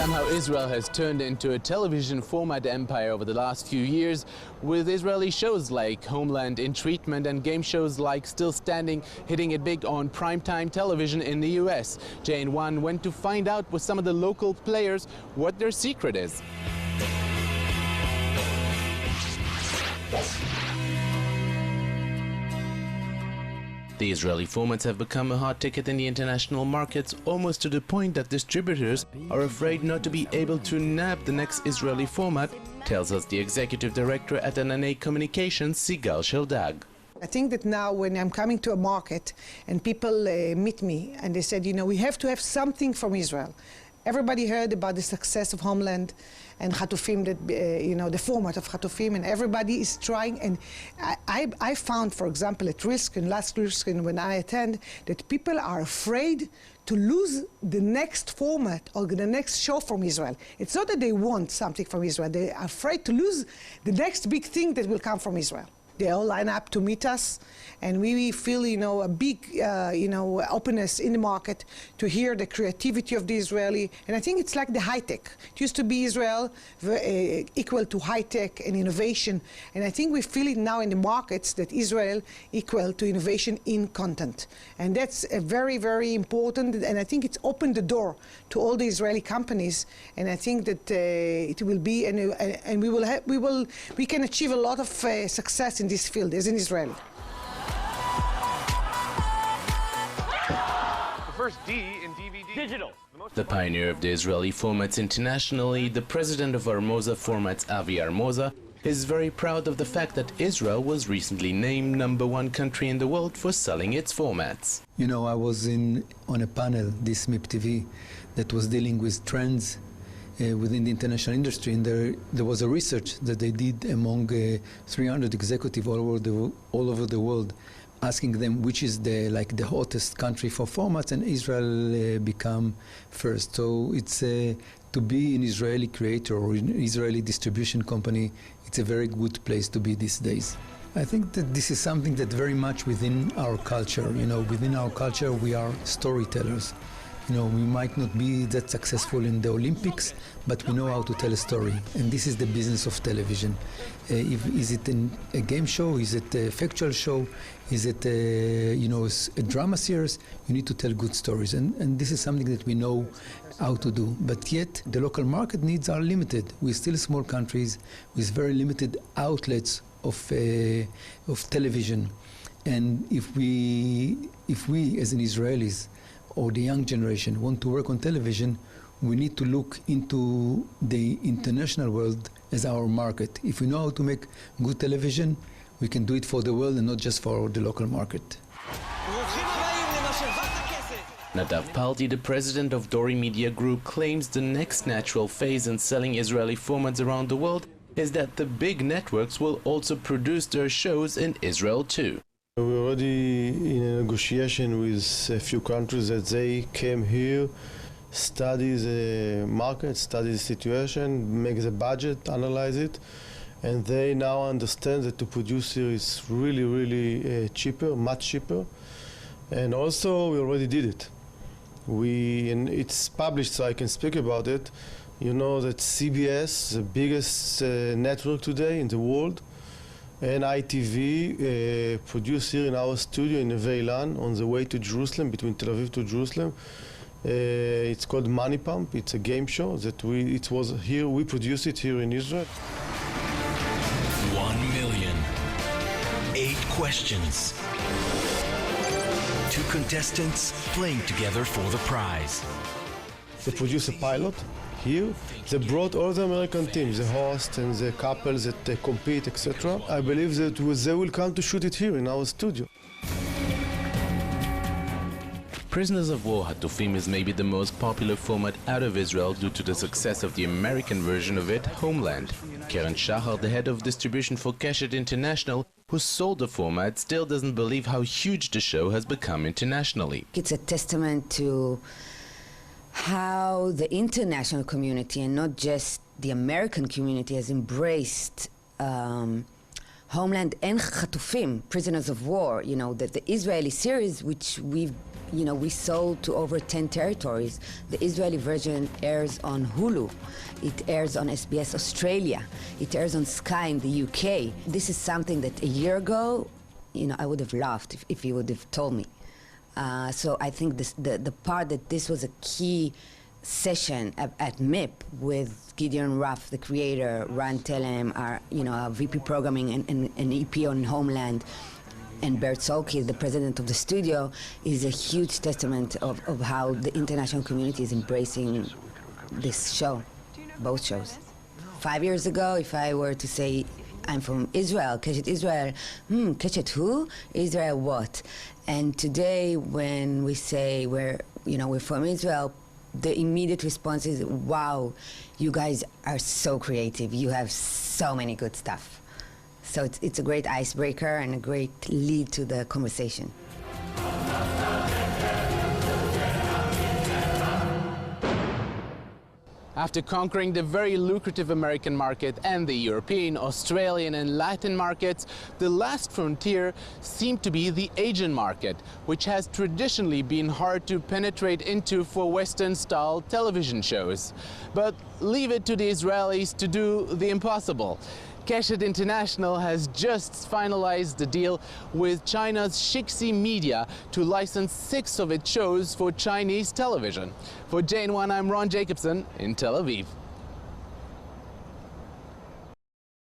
Somehow Israel has turned into a television format empire over the last few years, with Israeli shows like Homeland and Hatufim and game shows like Still Standing hitting it big on primetime television in the US. JN1 went to find out with some of the local players what their secret is. The Israeli formats have become a hot ticket in the international markets, almost to the point that distributors are afraid not to be able to nab the next Israeli format, tells us the executive director at Ananey Communications, Sigal Shaldag. I think that now when I'm coming to a market and people meet me and they said, you know, we have to have something from Israel. Everybody heard about the success of Homeland and Hatufim, that, you know, the format of Hatufim, and everybody is trying. And I found, for example, at last Riskin, when I attend, that people are afraid to lose the next format or the next show from Israel. It's not that they want something from Israel. They are afraid to lose the next big thing that will come from Israel. They all line up to meet us, and we feel, you know, a big, you know, openness in the market to hear the creativity of the Israeli. And I think it's like the high tech. It used to be Israel equal to high tech and innovation, and I think we feel it now in the markets that Israel equal to innovation in content, and that's very, very important. And I think it's opened the door to all the Israeli companies, and I think that it will be, and we can achieve a lot of success in this field as in Israel. The first D in DVD. Digital. The pioneer of the Israeli formats internationally, the president of Armoza Formats, Avi Armoza, is very proud of the fact that Israel was recently named #1 country in the world for selling its formats. You know, I was on a panel, this Mip-TV, that was dealing with trends within the international industry, and there was a research that they did among 300 executives all over the world, asking them which is the hottest country for formats, and Israel become first. So it's to be an Israeli creator or an Israeli distribution company, it's a very good place to be these days. I think that this is something that very much within our culture. You know, within our culture we are storytellers. You know, we might not be that successful in the Olympics, but we know how to tell a story, and this is the business of television. Is it a game show? Is it a factual show? Is it you know, a drama series? You need to tell good stories, and this is something that we know how to do. But yet, the local market needs are limited. We're still small countries with very limited outlets of television, and if we as an Israelis or the young generation want to work on television, we need to look into the international world as our market. If we know how to make good television, we can do it for the world and not just for the local market. Nadav Palti, the president of Dori Media Group, claims the next natural phase in selling Israeli formats around the world is that the big networks will also produce their shows in Israel too. We're already in a negotiation with a few countries that they came here, study the market, study the situation, make the budget, analyze it, and they now understand that to produce here is really, really cheaper, much cheaper. And also we already did it. And it's published, so I can speak about it. You know that CBS, the biggest network today in the world, and ITV produced here in our studio in Neve Ilan on the way to Jerusalem, between Tel Aviv to Jerusalem. It's called Money Pump. It's a game show that we produced it here in Israel. 1 million. 8 questions. 2 contestants playing together for the prize. They produced a pilot here. They brought all the American teams, the hosts and the couples that compete, etc. I believe that they will come to shoot it here in our studio. Prisoners of War Hatufim is maybe the most popular format out of Israel due to the success of the American version of it, Homeland. Karen Shachar, the head of distribution for Keshet International, who sold the format, still doesn't believe how huge the show has become internationally. It's a testament to how the international community and not just the American community has embraced Homeland and Hatufim, Prisoners of War, you know, the Israeli series, which we've you know, we sold to over 10 territories. The Israeli version airs on Hulu. It airs on SBS Australia. It airs on Sky in the UK. This is something that a year ago, you know, I would have laughed if you would have told me. So I think the part that this was a key session at MIP with Gideon Ruff, the creator, Ran Telem, our VP programming and EP on Homeland, and Bert Solke, the president of the studio, is a huge testament of how the international community is embracing this show, both shows. 5 years ago, if I were to say I'm from Israel, Keshet Israel, Keshet who? Israel what? And today when we say we're from Israel, the immediate response is, wow, you guys are so creative. You have so many good stuff. So it's a great icebreaker and a great lead to the conversation. After conquering the very lucrative American market and the European, Australian and Latin markets, the last frontier seemed to be the Asian market, which has traditionally been hard to penetrate into for Western-style television shows. But leave it to the Israelis to do the impossible. Keshet International has just finalized the deal with China's Shixi Media to license 6 of its shows for Chinese television. For JN1, I'm Ron Jacobsohn in Tel Aviv.